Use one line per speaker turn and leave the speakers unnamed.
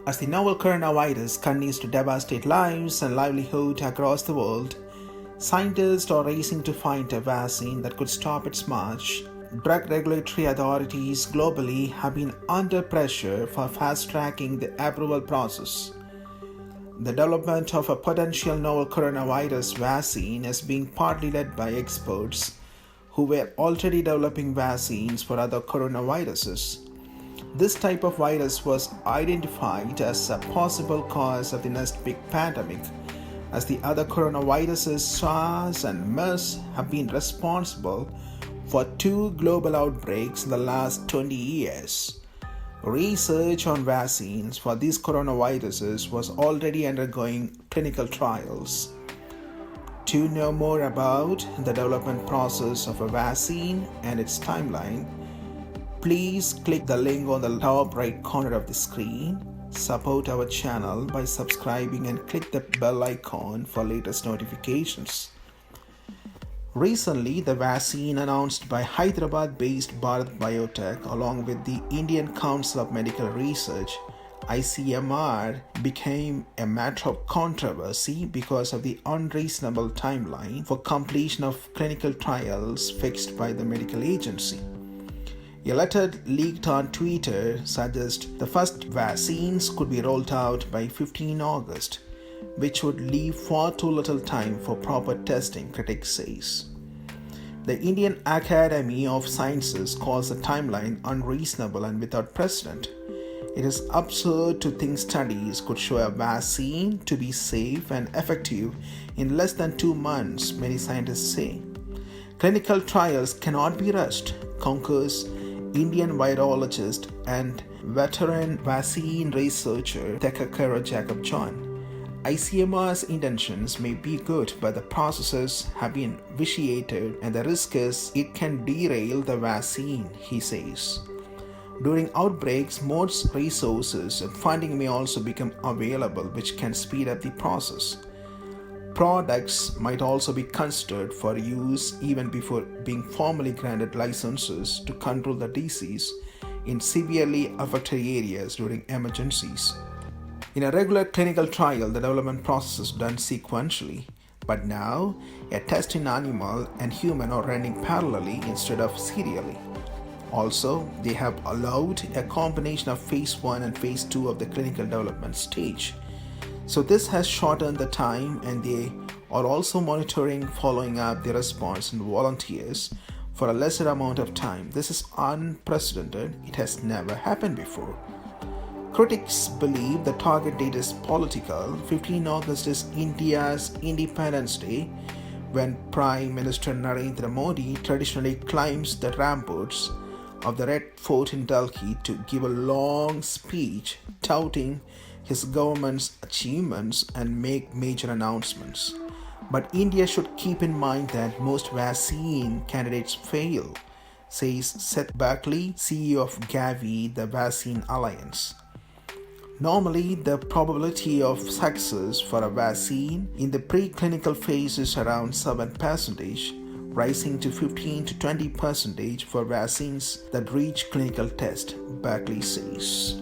As the novel coronavirus continues to devastate lives and livelihood across the world, scientists are racing to find a vaccine that could stop its march. Drug regulatory authorities globally have been under pressure for fast-tracking the approval process. The development of a potential novel coronavirus vaccine is being partly led by experts who were already developing vaccines for other coronaviruses. This type of virus was identified as a possible cause of the next big pandemic, as the other coronaviruses SARS and MERS have been responsible for 2 global outbreaks in the last 20 years. Research on vaccines for these coronaviruses was already undergoing clinical trials. To know more about the development process of a vaccine and its timeline, please click the link on the top right corner of the screen. Support our channel by subscribing and click the bell icon for latest notifications. Recently, the vaccine announced by Hyderabad-based Bharat Biotech along with the Indian Council of Medical Research ICMR became a matter of controversy because of the unreasonable timeline for completion of clinical trials fixed by the medical agency. A letter leaked on Twitter suggests the first vaccines could be rolled out by 15 August, which would leave far too little time for proper testing, critics say. The Indian Academy of Sciences calls the timeline unreasonable and without precedent. It is absurd to think studies could show a vaccine to be safe and effective in less than 2 months, many scientists say. Clinical trials cannot be rushed, concurs Indian virologist and veteran vaccine researcher Thekakara Jacob John. ICMR's intentions may be good, but the processes have been vitiated and the risk is it can derail the vaccine, he says. During outbreaks, more resources and funding may also become available, which can speed up the process. Products might also be considered for use even before being formally granted licenses to control the disease in severely affected areas during emergencies. In a regular clinical trial, the development process is done sequentially, but now a test in animal and human are running parallelly instead of serially. Also, they have allowed a combination of phase 1 and phase 2 of the clinical development stage. So this has shortened the time, and they are also monitoring, following up the response in volunteers for a lesser amount of time. This is unprecedented. It has never happened before. Critics believe the target date is political. 15 August is India's Independence Day, when Prime Minister Narendra Modi traditionally climbs the ramparts of the Red Fort in Delhi to give a long speech touting his government's achievements and make major announcements. But India should keep in mind that most vaccine candidates fail, says Seth Berkley, CEO of Gavi, the Vaccine Alliance. Normally, the probability of success for a vaccine in the preclinical phase is around 7%, rising to 15 to 20% for vaccines that reach clinical test, Berkley says.